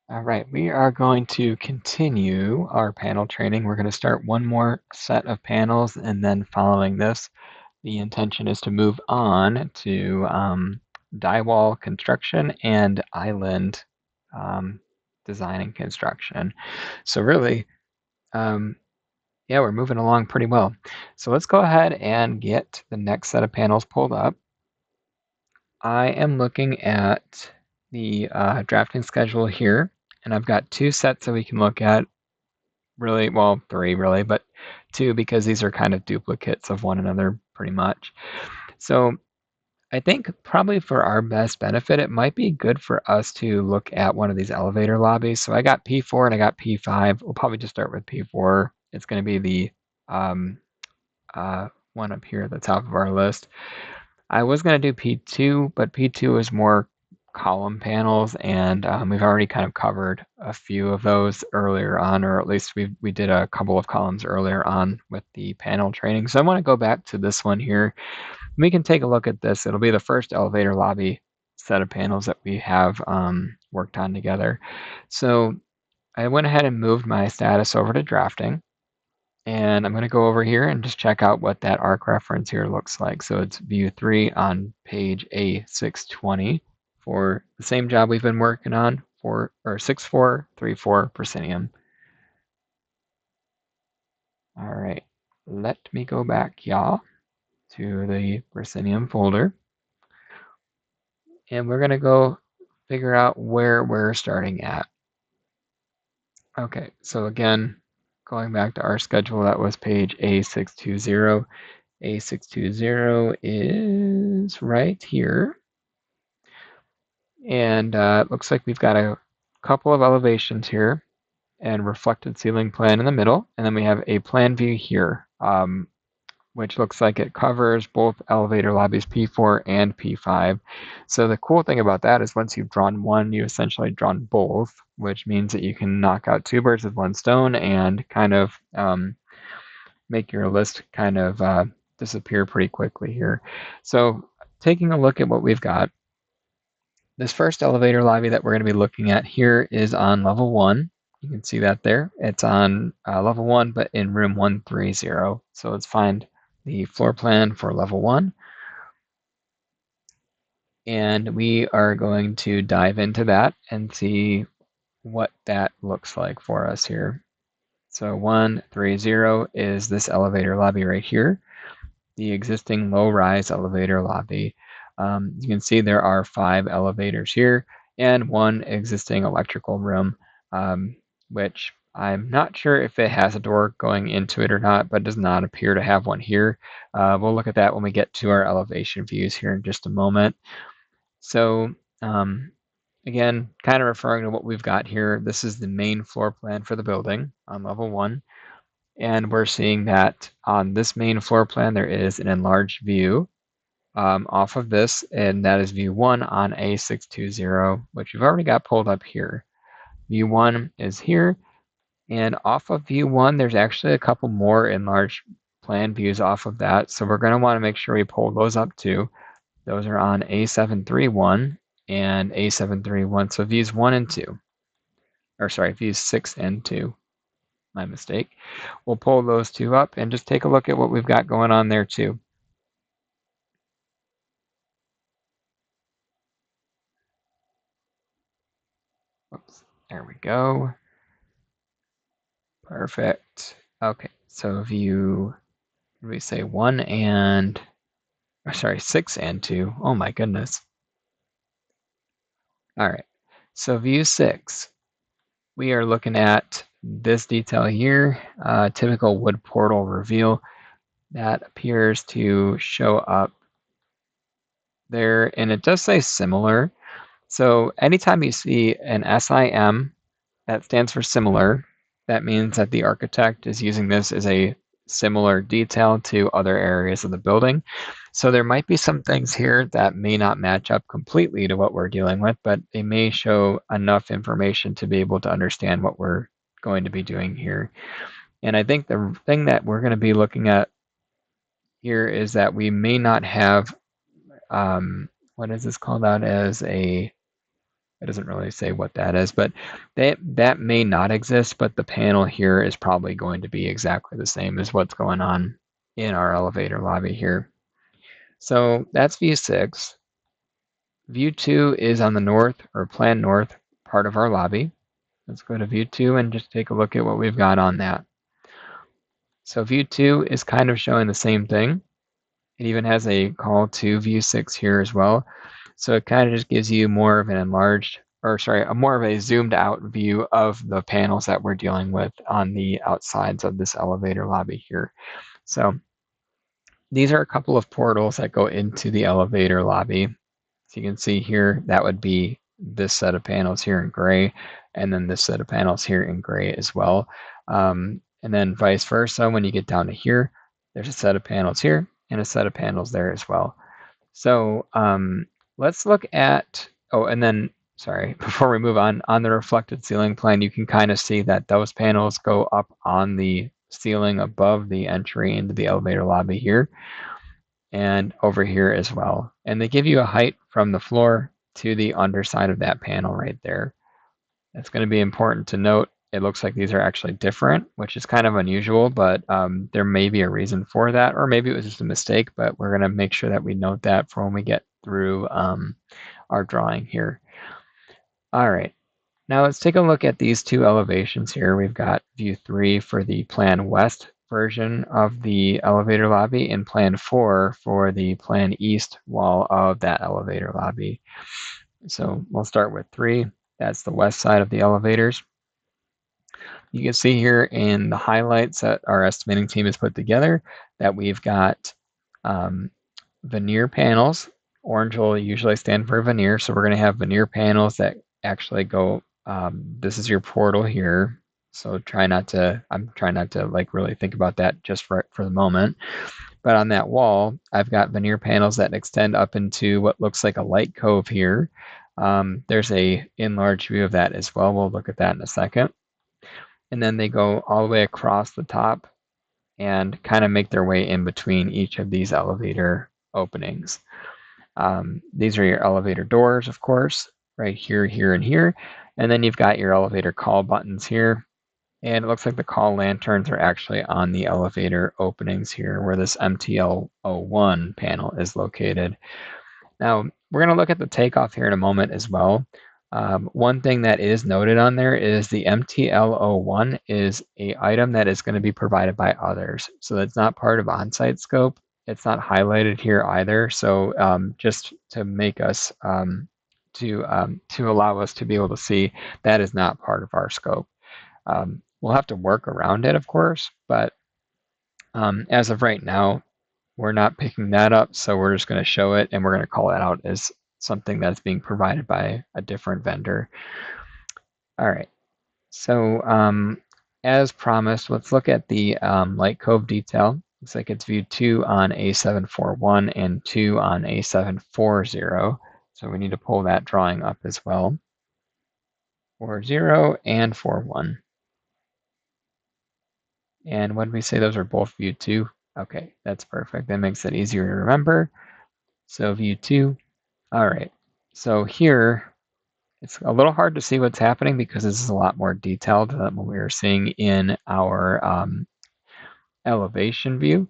All right, we are going to continue our panel training. We're going to start one more set of panels, and then following this, the intention is to move on to drywall construction and island um, design and construction. So really, um, yeah, we're moving along pretty well. So let's go ahead and get the next set of panels pulled up. I am looking at the drafting schedule here, and I've got two sets that we can look at. Really, well, three really, but two because these are kind of duplicates of one another pretty much. So I think probably for our best benefit, it might be good for us to look at one of these elevator lobbies. So I got P4 and I got P5. We'll probably just start with P4. It's going to be the um, one up here at the top of our list. I was going to do P2, but P2 is more column panels, and we've already kind of covered a few of those earlier on, or at least we did a couple of columns earlier on with the panel training. So I want to go back to this one here. We can take a look at this. It'll be the first elevator lobby set of panels that we have worked on together. So I went ahead and moved my status over to drafting. And I'm going to go over here and just check out what that arc reference here looks like. So it's view 3 on page A620 for the same job we've been working on for 6434 proscenium. All right, let me go back, y'all, to the proscenium folder. And we're going to go figure out where we're starting at. Okay, so again, going back to our schedule, that was page A620. A620 is right here. And it looks like we've got a couple of elevations here and reflected ceiling plan in the middle. And then we have a plan view here, which looks like it covers both elevator lobbies P4 and P5. So the cool thing about that is once you've drawn one, you essentially drawn both, which means that you can knock out two birds with one stone and kind of make your list kind of disappear pretty quickly here. So taking a look at what we've got, this first elevator lobby that we're going to be looking at here is on level 1. You can see that there. It's on level 1, but in room 130. So let's find the floor plan for level 1. And we are going to dive into that and see what that looks like for us here. So 130 is this elevator lobby right here, the existing low-rise elevator lobby. You can see there are 5 elevators here and one existing electrical room, which I'm not sure if it has a door going into it or not, but does not appear to have one here. We'll look at that when we get to our elevation views here in just a moment. So again, kind of referring to what we've got here, this is the main floor plan for the building on level 1. And we're seeing that on this main floor plan, there is an enlarged view off of this, and that is view 1 on A620, which we've already got pulled up here. View 1 is here, and off of view 1, there's actually a couple more enlarged plan views off of that, so we're going to want to make sure we pull those up too. Those are on A731 and A731, so views 1 and 2. Or sorry, views 6 and 2. My mistake. We'll pull those two up and just take a look at what we've got going on there too. Oops, there we go. Perfect. Okay, so view, what did we say, 1 and, sorry, 6 and 2. Oh my goodness. All right, so view 6, we are looking at this detail here, typical wood portal reveal that appears to show up there, and it does say similar. So anytime you see an SIM, that stands for similar. That means that the architect is using this as a similar detail to other areas of the building. So there might be some things here that may not match up completely to what we're dealing with, but they may show enough information to be able to understand what we're going to be doing here. And I think the thing that we're going to be looking at here is that we may not have, what is this called out as, a It doesn't really say what that is, but that may not exist, but the panel here is probably going to be exactly the same as what's going on in our elevator lobby here. So that's view 6. View 2 is on the north or plan north part of our lobby. Let's go to view 2 and just take a look at what we've got on that. So view 2 is kind of showing the same thing. It even has a call to view 6 here as well. So it kind of just gives you more of an enlarged, or sorry, a more of a zoomed out view of the panels that we're dealing with on the outsides of this elevator lobby here. So these are a couple of portals that go into the elevator lobby. So you can see here, that would be this set of panels here in gray, and then this set of panels here in gray as well. And then vice versa, when you get down to here, there's a set of panels here and a set of panels there as well. So let's look at, oh, and then, sorry, before we move on the reflected ceiling plan, you can kind of see that those panels go up on the ceiling above the entry into the elevator lobby here and over here as well. And they give you a height from the floor to the underside of that panel right there. That's going to be important to note. It looks like these are actually different, which is kind of unusual, but there may be a reason for that, or maybe it was just a mistake, but we're going to make sure that we note that for when we get through our drawing here. All right, now let's take a look at these two elevations here. We've got view 3 for the plan west version of the elevator lobby and plan 4 for the plan east wall of that elevator lobby. So we'll start with 3. That's the west side of the elevators. You can see here in the highlights that our estimating team has put together that we've got veneer panels. Orange will usually stand for veneer, so we're going to have veneer panels that actually go, this is your portal here. So I'm trying not to like really think about that just for the moment. But on that wall, I've got veneer panels that extend up into what looks like a light cove here. There's a enlarged view of that as well. We'll look at that in a second. And then they go all the way across the top and kind of make their way in between each of these elevator openings. These are your elevator doors, of course, right here, here, and here. And then you've got your elevator call buttons here. And it looks like the call lanterns are actually on the elevator openings here where this MTL01 panel is located. Now, we're going to look at the takeoff here in a moment as well. One thing that is noted on there is the MTL01 is an item that is going to be provided by others. So that's not part of on-site scope. It's not highlighted here either. So just to make us, to allow us to be able to see, that is not part of our scope. We'll have to work around it, of course, but as of right now, we're not picking that up, so we're just going to show it and we're going to call it out as something that's being provided by a different vendor. All right, so as promised, let's look at the light cove detail. Looks like it's view 2 on A741 and 2 on A740. So we need to pull that drawing up as well. 40 and 41. And what did we say? Those are both view 2. Okay, that's perfect. That makes it easier to remember. So view 2. All right. So here, it's a little hard to see what's happening because this is a lot more detailed than what we were seeing in our elevation view.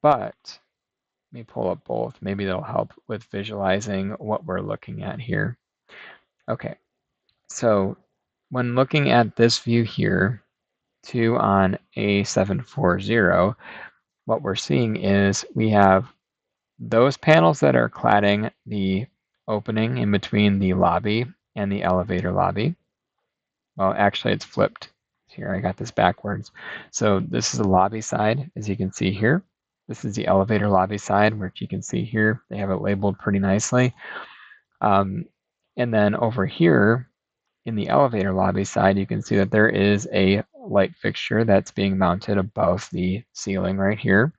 But let me pull up both. Maybe that'll help with visualizing what we're looking at here. Okay. So when looking at this view here, 2 on A740, what we're seeing is we have those panels that are cladding the opening in between the lobby and the elevator lobby. Well, actually it's flipped. Here, I got this backwards. So this is the lobby side, as you can see here. This is the elevator lobby side, which you can see here. They have it labeled pretty nicely. And then over here in the elevator lobby side, you can see that there is a light fixture that's being mounted above the ceiling right here.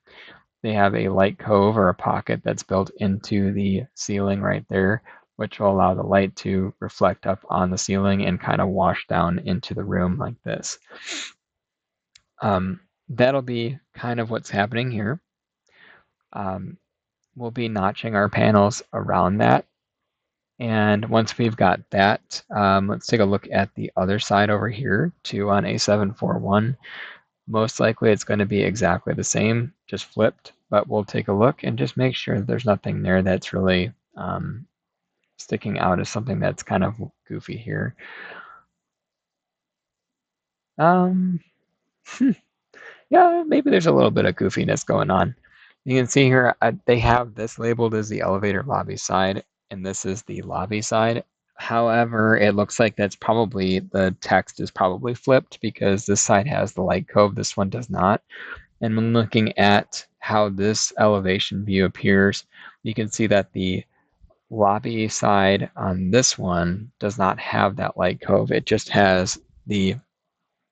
They have a light cove or a pocket that's built into the ceiling right there, which will allow the light to reflect up on the ceiling and kind of wash down into the room like this. That'll be kind of what's happening here. We'll be notching our panels around that. And once we've got that, let's take a look at the other side over here, 2 on A741. Most likely it's going to be exactly the same, just flipped, but we'll take a look and just make sure there's nothing there that's really sticking out as something that's kind of goofy here. Yeah, maybe there's a little bit of goofiness going on. You can see here, they have this labeled as the elevator lobby side, and this is the lobby side. However, it looks like the text is probably flipped because this side has the light cove, this one does not. And when looking at how this elevation view appears, you can see that the lobby side on this one does not have that light cove. It just has the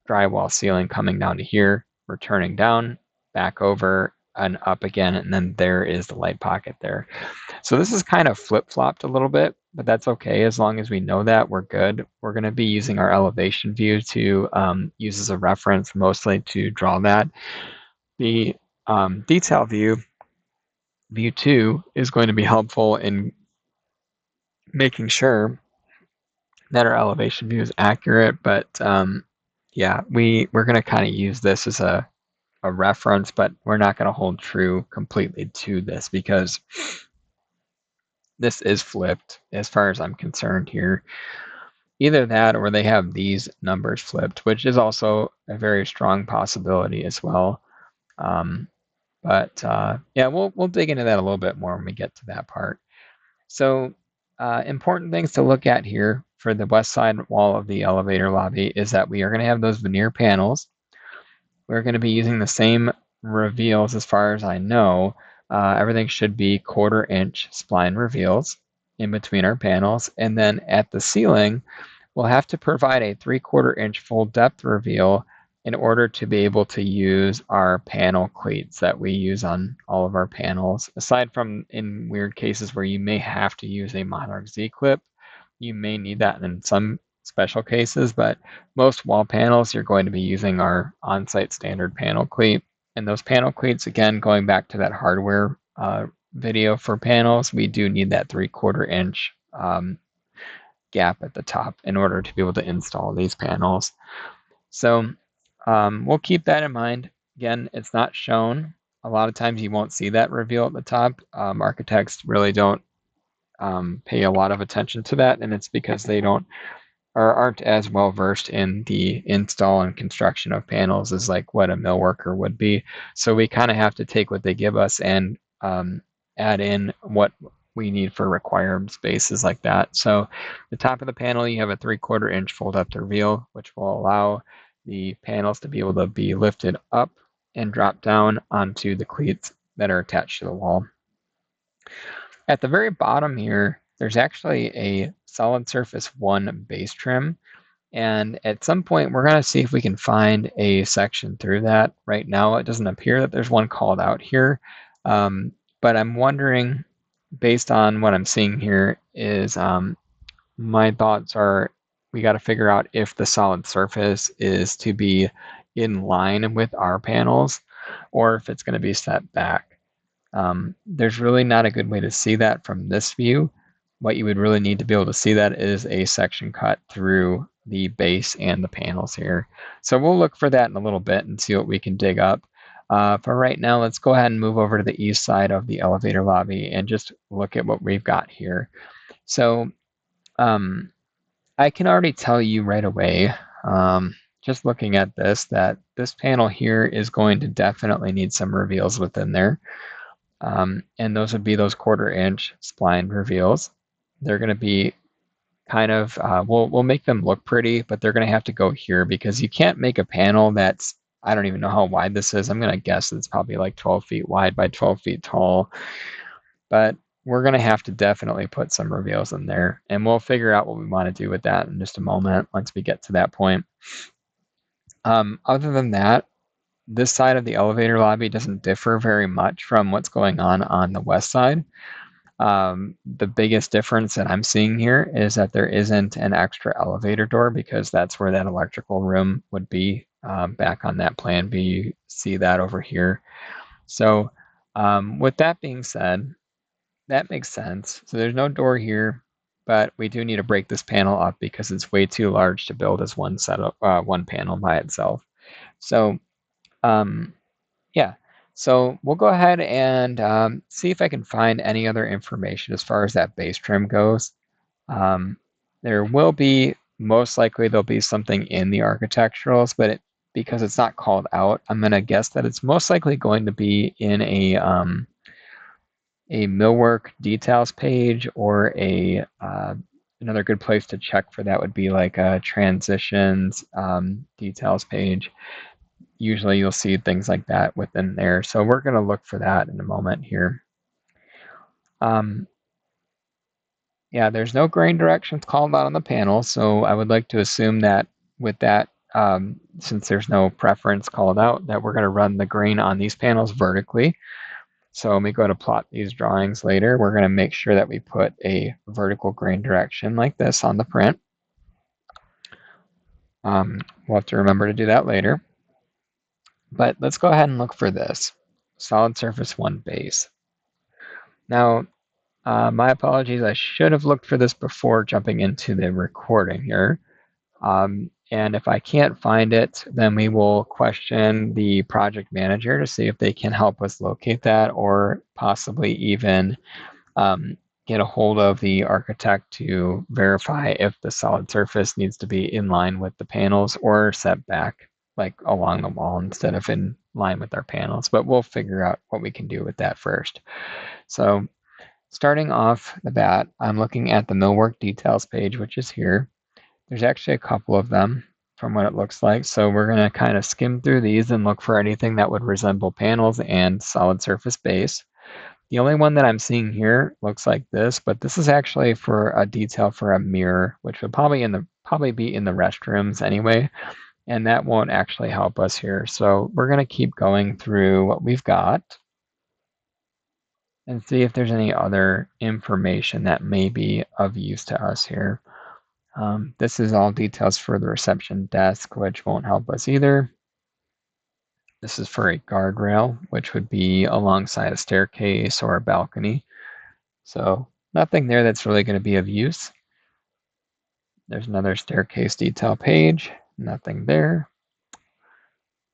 drywall ceiling coming down to here, returning down, back over, and up again, and then there is the light pocket there. So this is kind of flip-flopped a little bit, but that's okay. As long as we know that, we're good. We're going to be using our elevation view to use as a reference mostly to draw that. The detail view 2, is going to be helpful in making sure that our elevation view is accurate, but yeah, we're going to kind of use this as a reference, but we're not going to hold true completely to this because this is flipped as far as I'm concerned here. Either that or they have these numbers flipped, which is also a very strong possibility as well. But yeah, we'll dig into that a little bit more when we get to that part. So important things to look at here for the west side wall of the elevator lobby is that we are going to have those veneer panels. We're going to be using the same reveals as far as I know. Everything should be 1/4 inch spline reveals in between our panels. And then at the ceiling, we'll have to provide a 3/4 inch full depth reveal in order to be able to use our panel cleats that we use on all of our panels. Aside from in weird cases where you may have to use a Monarch Z clip, you may need that in some special cases, but most wall panels you're going to be using our on-site standard panel cleat. And those panel cleats, again, going back to that hardware video for panels, we do need that 3/4 inch gap at the top in order to be able to install these panels. So we'll keep that in mind. Again, it's not shown. A lot of times you won't see that reveal at the top. Architects really don't pay a lot of attention to that, and it's because they aren't as well versed in the install and construction of panels as like what a mill worker would be. So we kind of have to take what they give us and add in what we need for required spaces like that. So the top of the panel, you have a 3/4 inch fold up to reveal, which will allow the panels to be able to be lifted up and drop down onto the cleats that are attached to the wall. At the very bottom here, there's actually a solid surface 1 base trim. And at some point, we're going to see if we can find a section through that. Right now, it doesn't appear that there's one called out here. But I'm wondering, based on what I'm seeing here, is my thoughts are we got to figure out if the solid surface is to be in line with our panels or if it's going to be set back. There's really not a good way to see that from this view. What you would really need to be able to see that is a section cut through the base and the panels here. So we'll look for that in a little bit and see what we can dig up. For right now, let's go ahead and move over to the east side of the elevator lobby and just look at what we've got here. So I can already tell you right away, just looking at this, that this panel here is going to definitely need some reveals within there. And those would be those 1/4 inch spline reveals. They're going to be kind of, we'll make them look pretty, but they're going to have to go here because you can't make a panel that's, I don't even know how wide this is. I'm going to guess it's probably like 12 feet wide by 12 feet tall. But we're going to have to definitely put some reveals in there. And we'll figure out what we want to do with that in just a moment once we get to that point. Other than that, this side of the elevator lobby doesn't differ very much from what's going on the west side. The biggest difference that I'm seeing here is that there isn't an extra elevator door because that's where that electrical room would be back on that plan B. You see that over here. So with that being said, that makes sense. So there's no door here, but we do need to break this panel up because it's way too large to build as one panel by itself. So yeah, so we'll go ahead and see if I can find any other information as far as that base trim goes. There will be, most likely there'll be something in the architecturals, but because it's not called out, I'm going to guess that it's most likely going to be in a millwork details page, or another good place to check for that would be like a transitions details page. Usually you'll see things like that within there. So we're going to look for that in a moment here. Yeah, there's no grain directions called out on the panel, so I would like to assume that with that, since there's no preference called out, that we're going to run the grain on these panels vertically. So when we go to plot these drawings later, we're going to make sure that we put a vertical grain direction like this on the print. We'll have to remember to do that later. But let's go ahead and look for this, solid surface 1 base. Now, my apologies, I should have looked for this before jumping into the recording here. And if I can't find it, then we will question the project manager to see if they can help us locate that, or possibly even get a hold of the architect to verify if the solid surface needs to be in line with the panels or set back like along the wall instead of in line with our panels. But we'll figure out what we can do with that first. So starting off the bat, I'm looking at the millwork details page, which is here. There's actually a couple of them from what it looks like. So we're going to kind of skim through these and look for anything that would resemble panels and solid surface base. The only one that I'm seeing here looks like this, but this is actually for a detail for a mirror, which would probably be in the restrooms anyway, and that won't actually help us here. So we're going to keep going through what we've got and see if there's any other information that may be of use to us here. This is all details for the reception desk, which won't help us either. This is for a guardrail, which would be alongside a staircase or a balcony. So nothing there that's really going to be of use. There's another staircase detail page. Nothing there.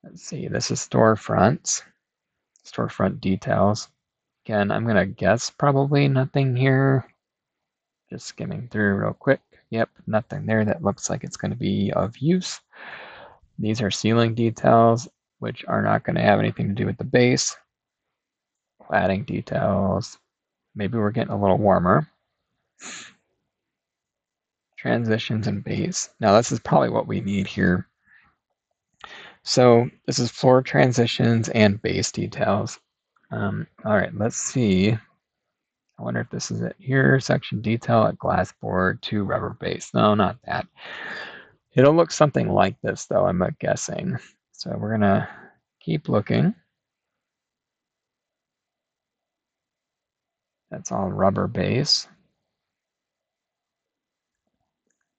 Let's see, this is storefronts. Storefront details. Again, I'm going to guess probably nothing here. Just skimming through real quick. Yep, nothing there that looks like it's going to be of use. These are ceiling details, which are not going to have anything to do with the base. Cladding details. Maybe we're getting a little warmer. Transitions and base. Now this is probably what we need here. So this is floor transitions and base details. All right, let's see. I wonder if this is it here. Section detail at glass board to rubber base. No, not that. It'll look something like this though, I'm guessing. So we're gonna keep looking. That's all rubber base.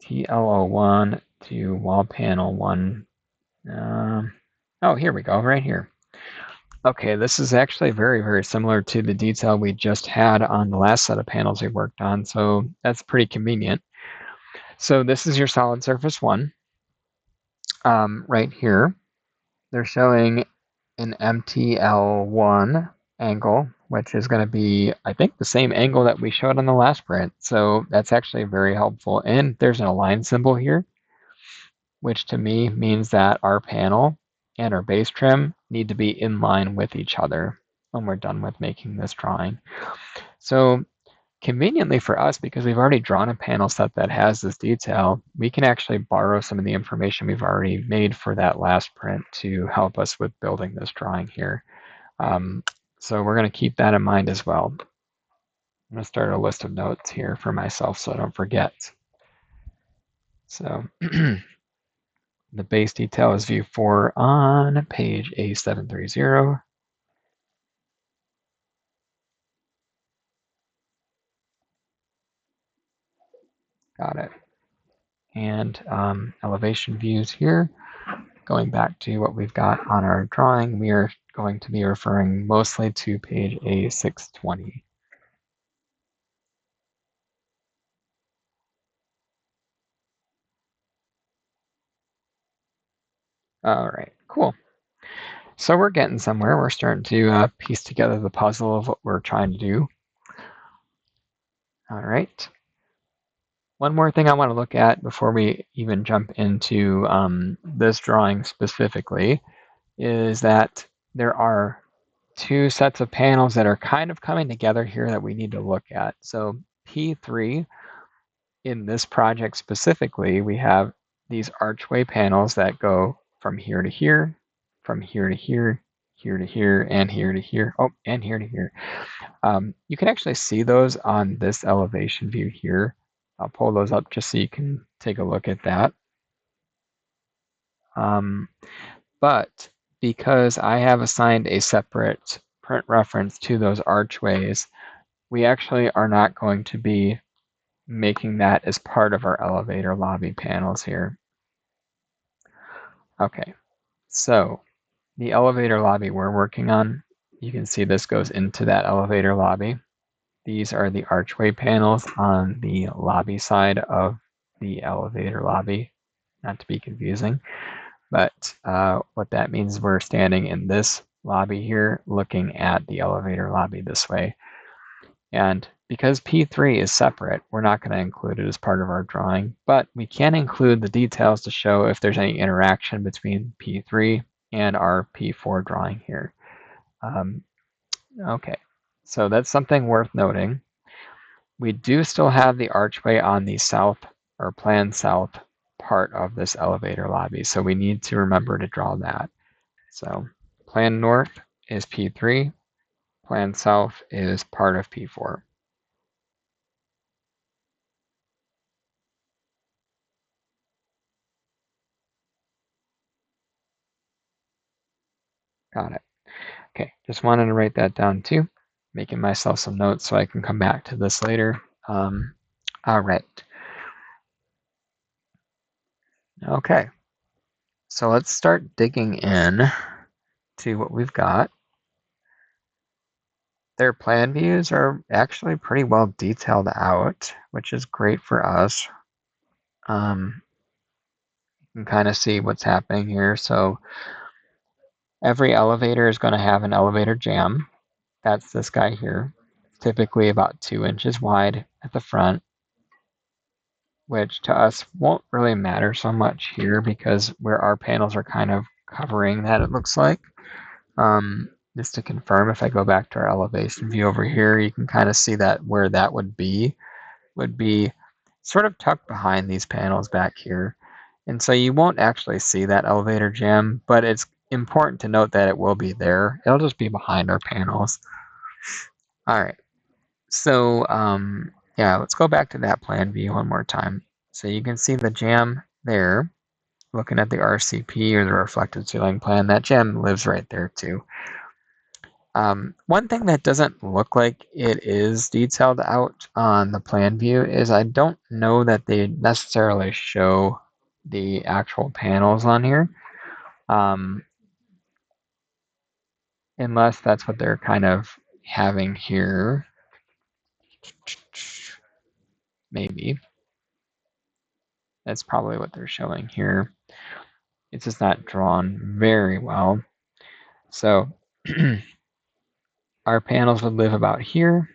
TLO1 to wall panel 1. Oh, here we go, right here. Okay, this is actually very, very similar to the detail we just had on the last set of panels we worked on, so that's pretty convenient. So this is your solid surface 1. Right here, they're showing an MTL1 angle, which is going to be, I think, the same angle that we showed on the last print. So that's actually very helpful. And there's an align symbol here, which to me means that our panel and our base trim need to be in line with each other when we're done with making this drawing. So conveniently for us, because we've already drawn a panel set that has this detail, we can actually borrow some of the information we've already made for that last print to help us with building this drawing here. So we're going to keep that in mind as well. I'm going to start a list of notes here for myself so I don't forget. So the base detail is view 4 on page A730. Got it. And elevation views here. Going back to what we've got on our drawing, we are going to be referring mostly to page A620. All right, cool. So we're getting somewhere. We're starting to piece together the puzzle of what we're trying to do. All right. One more thing I want to look at before we even jump into this drawing specifically is that there are two sets of panels that are kind of coming together here that we need to look at. So P3, in this project specifically, we have these archway panels that go from here to here, from here to here, here to here, and here to here. Oh, and here to here. You can actually see those on this elevation view here. I'll pull those up just so you can take a look at that. But because I have assigned a separate print reference to those archways, we actually are not going to be making that as part of our elevator lobby panels here. Okay, so the elevator lobby we're working on, you can see this goes into that elevator lobby. These are the archway panels on the lobby side of the elevator lobby, not to be confusing. But what that means, we're standing in this lobby here, looking at the elevator lobby this way. And because P3 is separate, we're not going to include it as part of our drawing, but we can include the details to show if there's any interaction between P3 and our P4 drawing here. Okay, so that's something worth noting. We do still have the archway on the south or planned south part of this elevator lobby, so we need to remember to draw that. So plan north is P3, plan south is part of P4. Got it. Okay, just wanted to write that down too, making myself some notes so I can come back to this later. All right. Okay, so let's start digging in to what we've got. Their plan views are actually pretty well detailed out, which is great for us. You can kind of see what's happening here. So every elevator is going to have an elevator jamb. That's this guy here. It's typically about 2 inches wide at the front, which to us won't really matter so much here because where our panels are kind of covering that, it looks like. Just to confirm, if I go back to our elevation view over here, you can kind of see that where that would be sort of tucked behind these panels back here. And so you won't actually see that elevator jamb, but it's important to note that it will be there. It'll just be behind our panels. All right. So yeah, let's go back to that plan view one more time. So you can see the jamb there. Looking at the RCP or the reflected ceiling plan, that jamb lives right there too. One thing that doesn't look like it is detailed out on the plan view is I don't know that they necessarily show the actual panels on here. Unless that's what they're kind of having here. Maybe. That's probably what they're showing here. It's just not drawn very well. So our panels would live about here.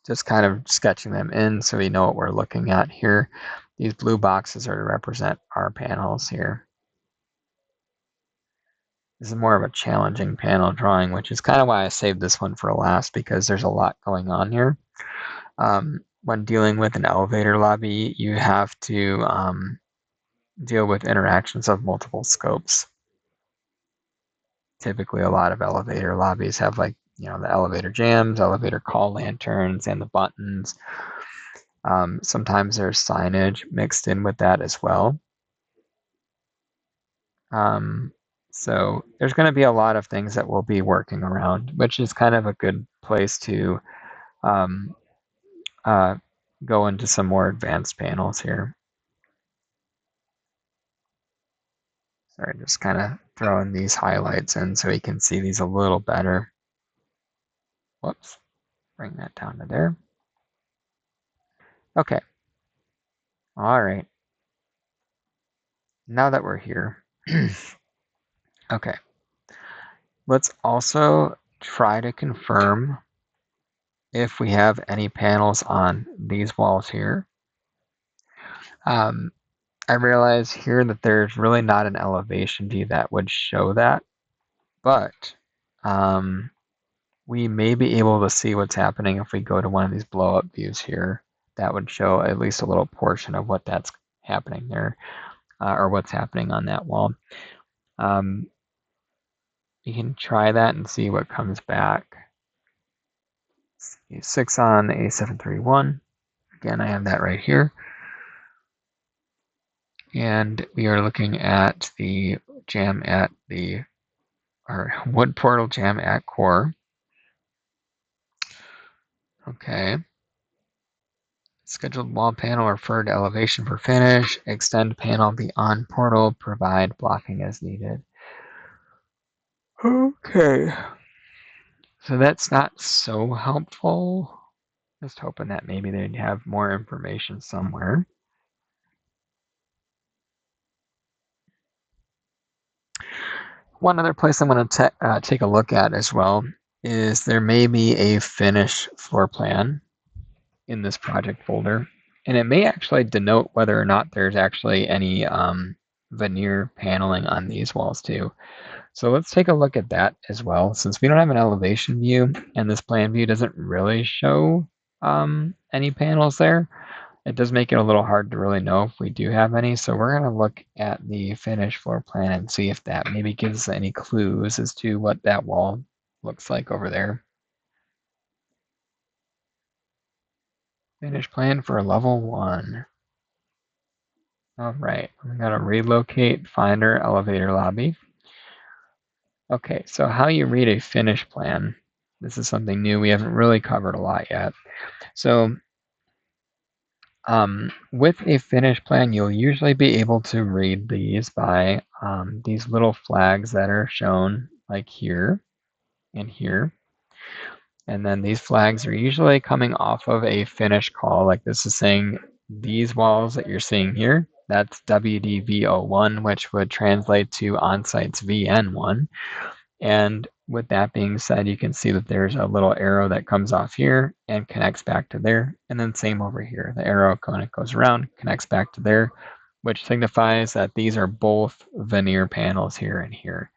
Just kind of sketching them in so we know what we're looking at here. These blue boxes are to represent our panels here. This is more of a challenging panel drawing, which is kind of why I saved this one for last because there's a lot going on here. When dealing with an elevator lobby, you have to deal with interactions of multiple scopes. Typically, a lot of elevator lobbies have the elevator jambs, elevator call lanterns, and the buttons. Sometimes there's signage mixed in with that as well. So there's going to be a lot of things that we'll be working around, which is kind of a good place to go into some more advanced panels here. Sorry, just kind of throwing these highlights in so we can see these a little better. Whoops, bring that down to there. Okay. All right. Now that we're here, Okay. Let's also try to confirm if we have any panels on these walls here. I realize here that there's really not an elevation view that would show that, but we may be able to see what's happening if we go to one of these blow up views here. That would show at least a little portion of what that's happening there, or what's happening on that wall. You can try that and see what comes back. 6 on A731. Again, I have that right here. And we are looking at the jam at our wood portal jam at core. Okay. Scheduled wall panel refer to elevation for finish. Extend panel beyond portal. Provide blocking as needed. Okay. So that's not so helpful. Just hoping that maybe they'd have more information somewhere. One other place I'm going to take a look at as well is there may be a finish floor plan in this project folder, and it may actually denote whether or not there's actually any veneer paneling on these walls too. So let's take a look at that as well. Since we don't have an elevation view and this plan view doesn't really show any panels there, it does make it a little hard to really know if we do have any. So we're going to look at the finished floor plan and see if that maybe gives us any clues as to what that wall looks like over there. Finished plan for level 1. All right, I'm going to relocate Finder elevator lobby. Okay, so how you read a finish plan. This is something new. We haven't really covered a lot yet. So with a finish plan, you'll usually be able to read these by these little flags that are shown like here and here. And then these flags are usually coming off of a finish call. Like this is saying these walls that you're seeing here, that's WDV01, which would translate to onsite's VN1. And with that being said, you can see that there's a little arrow that comes off here and connects back to there. And then same over here. The arrow kind of goes around, connects back to there, which signifies that these are both veneer panels here and here.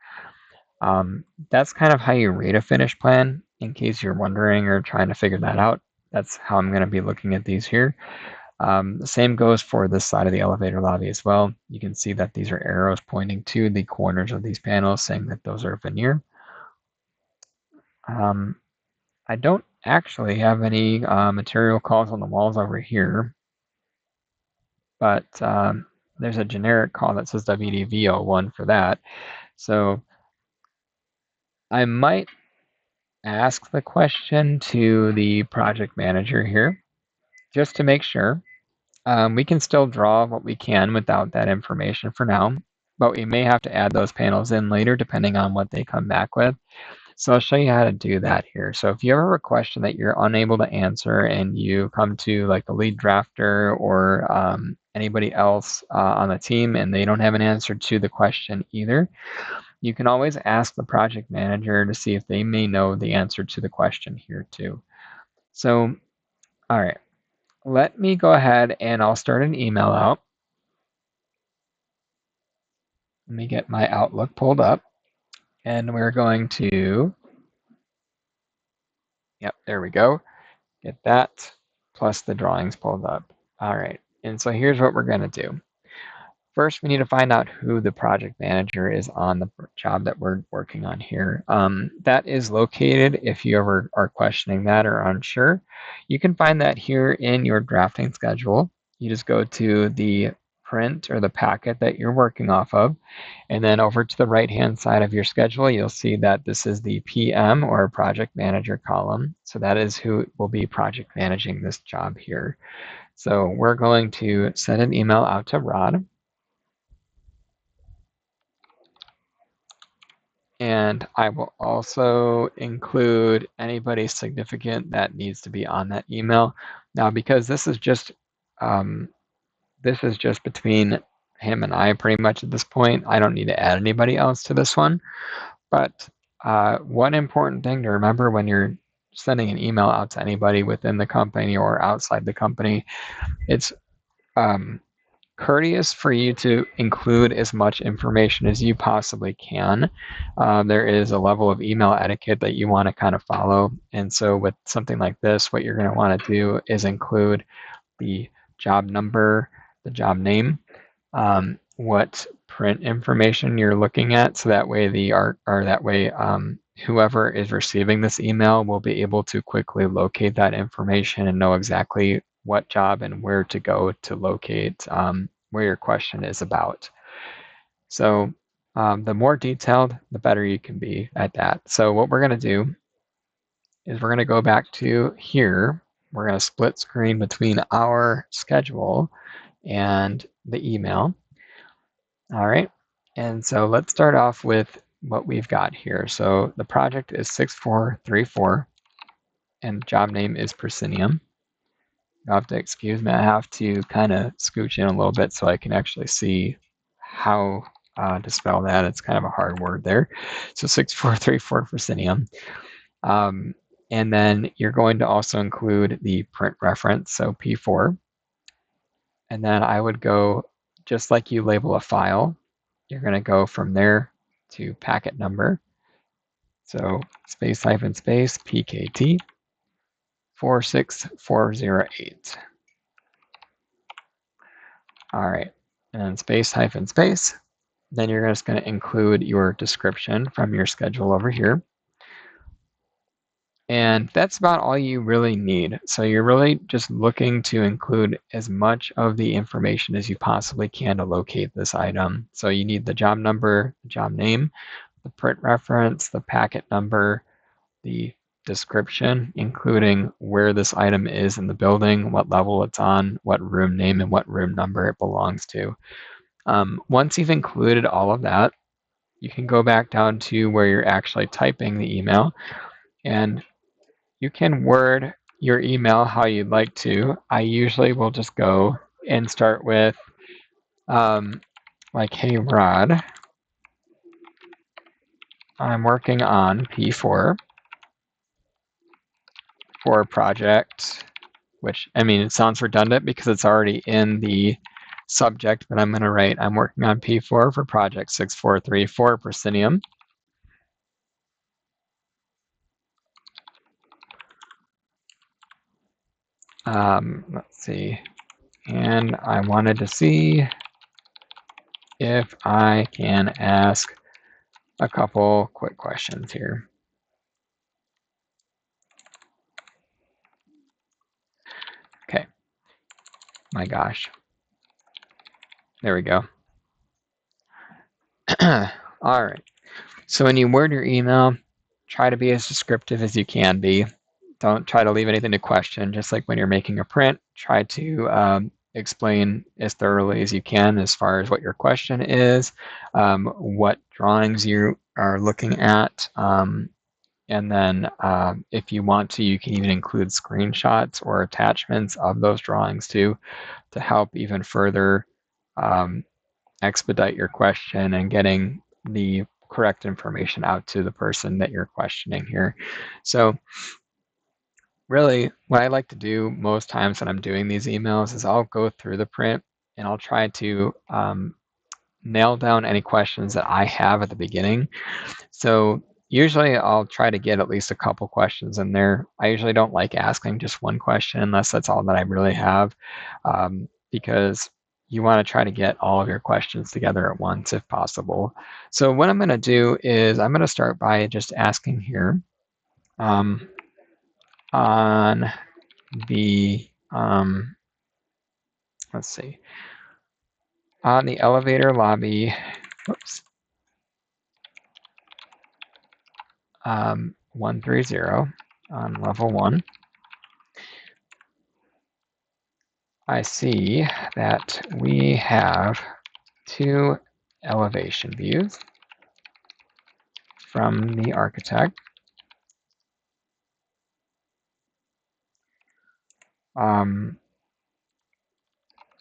That's kind of how you read a finish plan, in case you're wondering or trying to figure that out. That's how I'm going to be looking at these here. The same goes for this side of the elevator lobby as well. You can see that these are arrows pointing to the corners of these panels, saying that those are veneer. I don't actually have any material calls on the walls over here, but there's a generic call that says WDV01 for that. So I might ask the question to the project manager here, just to make sure. We can still draw what we can without that information for now, but we may have to add those panels in later depending on what they come back with. So I'll show you how to do that here. So if you ever have a question that you're unable to answer and you come to like the lead drafter or anybody else on the team and they don't have an answer to the question either, you can always ask the project manager to see if they may know the answer to the question here too. So, all right, let me go ahead and I'll start an email out. Let me get my Outlook pulled up and we're going to, yep, there we go. Get that plus the drawings pulled up. All right, and so here's what we're going to do. First, we need to find out who the project manager is on the job that we're working on here. That is located, if you ever are questioning that or unsure, you can find that here in your drafting schedule. You just go to the print or the packet that you're working off of, and then over to the right-hand side of your schedule, you'll see that this is the PM or project manager column. So that is who will be project managing this job here. So we're going to send an email out to Rod. And I will also include anybody significant that needs to be on that email. Now, because this is just between him and I pretty much at this point. I don't need to add anybody else to this one. But one important thing to remember when you're sending an email out to anybody within the company or outside the company, it's courteous for you to include as much information as you possibly can. There is a level of email etiquette that you want to kind of follow. And so with something like this, what you're going to want to do is include the job number, the job name, what print information you're looking at, so that way whoever is receiving this email will be able to quickly locate that information and know exactly what job and where to go to locate where your question is about. So the more detailed, the better you can be at that. So what we're going to do is we're going to go back to here. We're going to split screen between our schedule and the email. All right. And so let's start off with what we've got here. So the project is 6434 and job name is Proscenium. You'll have to excuse me. I have to kind of scooch in a little bit so I can actually see how to spell that. It's kind of a hard word there. So 6434 Proscenium. And then you're going to also include the print reference, so P4. And then I would go, just like you label a file, you're going to go from there to packet number. So space hyphen space PKT 46408. All right, and then space hyphen space. Then you're just going to include your description from your schedule over here. And that's about all you really need. So you're really just looking to include as much of the information as you possibly can to locate this item. So you need the job number, the job name, the print reference, the packet number, the description, including where this item is in the building, what level it's on, what room name, and what room number it belongs to. Once you've included all of that, you can go back down to where you're actually typing the email, and you can word your email how you'd like to. I usually will just go and start with like, hey, Rod, I'm working on P4 for a project, which, I mean, it sounds redundant because it's already in the subject, but I'm going to write, I'm working on P4 for project 6434 Proscenium. Let's see. And I wanted to see if I can ask a couple quick questions here. Okay. My gosh. There we go. All right. So when you word your email, try to be as descriptive as you can be. Don't try to leave anything to question. Just like when you're making a print, try to explain as thoroughly as you can as far as what your question is, what drawings you are looking at, and then if you want to, you can even include screenshots or attachments of those drawings too, to help even further expedite your question and getting the correct information out to the person that you're questioning here. So really, what I like to do most times when I'm doing these emails is I'll go through the print and I'll try to nail down any questions that I have at the beginning. So usually I'll try to get at least a couple questions in there. I usually don't like asking just one question unless that's all that I really have, because you want to try to get all of your questions together at once if possible. So what I'm going to do is I'm going to start by just asking here on the, let's see, on the elevator lobby, whoops, 130 on level 1. I see that we have 2 elevation views from the architect.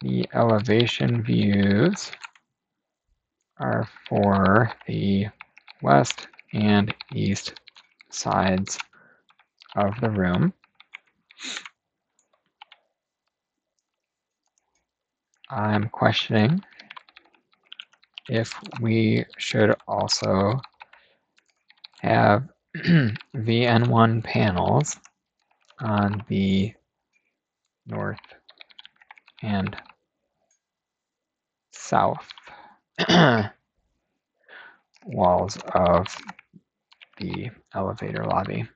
The elevation views are for the west and east sides of the room. I'm questioning if we should also have VN1 panels on the north and south walls of the elevator lobby.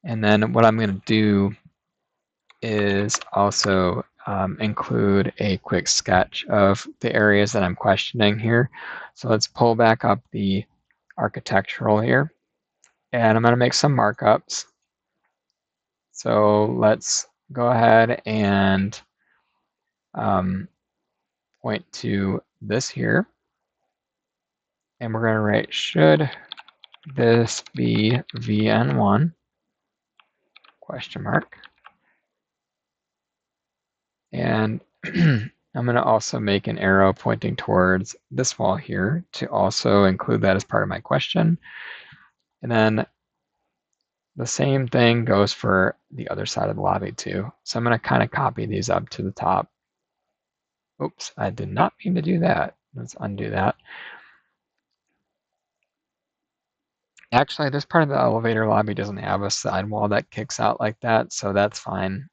And then what I'm going to do is also include a quick sketch of the areas that I'm questioning here. So let's pull back up the architectural here, and I'm going to make some markups. So let's go ahead and point to this here, and we're going to write, should this be VN1? Question mark. And I'm going to also make an arrow pointing towards this wall here to also include that as part of my question. And then the same thing goes for the other side of the lobby too. So I'm going to kind of copy these up to the top. Oops, I did not mean to do that. Let's undo that. Actually, this part of the elevator lobby doesn't have a sidewall that kicks out like that, so that's fine.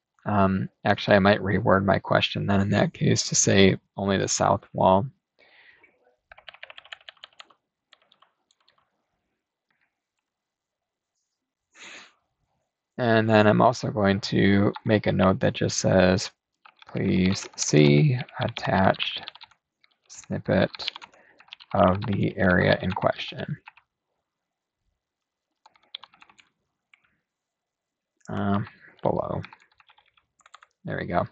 Actually, I might reword my question then in that case to say only the south wall. And then I'm also going to make a note that just says, please see attached snippet of the area in question. Below. There we go.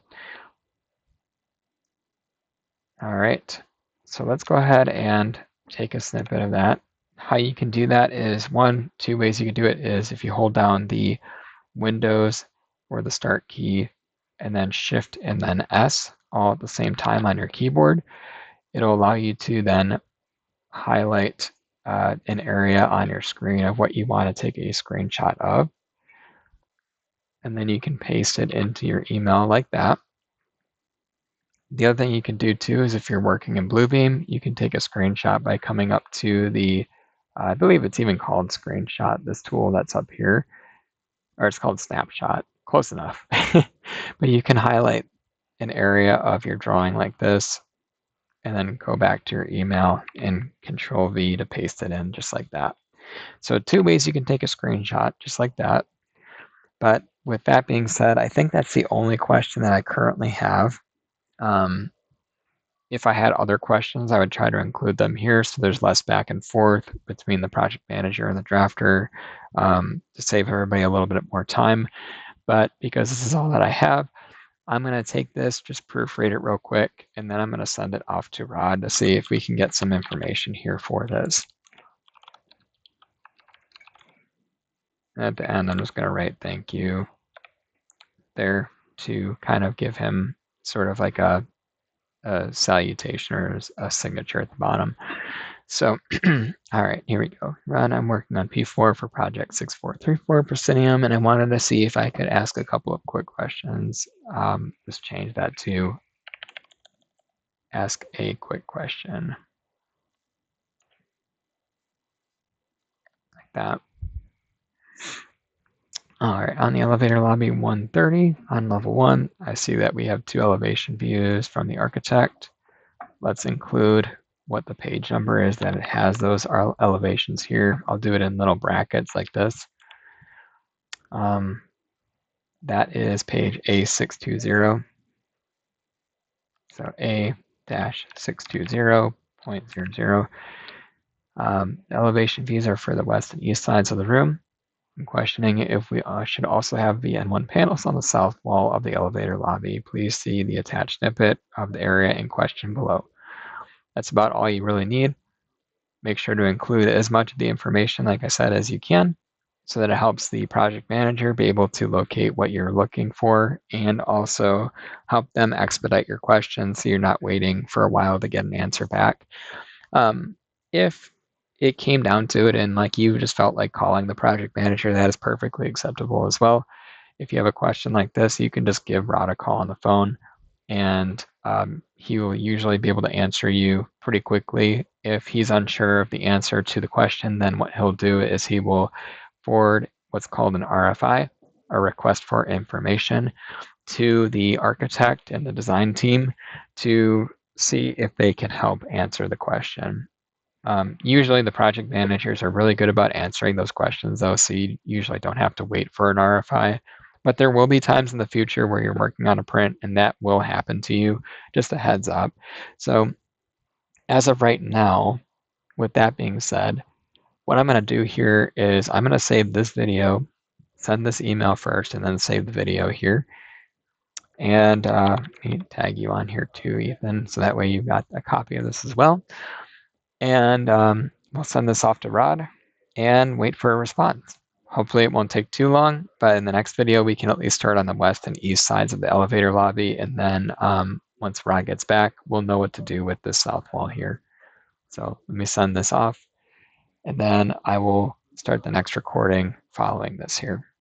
All right, so let's go ahead and take a snippet of that. How you can do that is two ways you can do it is if you hold down the Windows or the Start key and then Shift and then S all at the same time on your keyboard, it'll allow you to then highlight an area on your screen of what you want to take a screenshot of. And then you can paste it into your email like that. The other thing you can do too is if you're working in Bluebeam, you can take a screenshot by coming up to the, I believe it's even called Screenshot, this tool that's up here, or it's called Snapshot, close enough. But you can highlight an area of your drawing like this, and then go back to your email and Control V to paste it in just like that. So two ways you can take a screenshot just like that. But with that being said, I think that's the only question that I currently have. If I had other questions, I would try to include them here so there's less back and forth between the project manager and the drafter to save everybody a little bit more time. But because this is all that I have, I'm going to take this, just proofread it real quick, and then I'm going to send it off to Rod to see if we can get some information here for this. And at the end, I'm just going to write thank you there to kind of give him sort of like a salutation or a signature at the bottom. So, all right, here we go. Rod, I'm working on P4 for project 6434 Proscenium, and I wanted to see if I could ask a couple of quick questions. Just change that to ask a quick question. Like that. All right, on the elevator lobby 130, on level 1, I see that we have 2 elevation views from the architect. Let's include what the page number is that it has those elevations here. I'll do it in little brackets like this. That is page A620. So A-620.00. Elevation views are for the west and east sides of the room. I'm questioning if we should also have VN1 panels on the south wall of the elevator lobby. Please see the attached snippet of the area in question below. That's about all you really need. Make sure to include as much of the information, like I said, as you can, so that it helps the project manager be able to locate what you're looking for and also help them expedite your questions so you're not waiting for a while to get an answer back. If it came down to it and like you just felt like calling the project manager, that is perfectly acceptable as well. If you have a question like this, you can just give Rod a call on the phone and he will usually be able to answer you pretty quickly. If he's unsure of the answer to the question, then what he'll do is he will forward what's called an RFI, a request for information, to the architect and the design team to see if they can help answer the question. Usually the project managers are really good about answering those questions though, so you usually don't have to wait for an RFI. But there will be times in the future where you're working on a print and that will happen to you, just a heads up. So as of right now, with that being said, what I'm going to do here is I'm going to save this video, send this email first, and then save the video here. And let me tag you on here too, Ethan, so that way you've got a copy of this as well. And we'll send this off to Rod and wait for a response. Hopefully it won't take too long, but in the next video we can at least start on the west and east sides of the elevator lobby, and then once Rod gets back, we'll know what to do with this south wall here. So let me send this off, and then I will start the next recording following this here.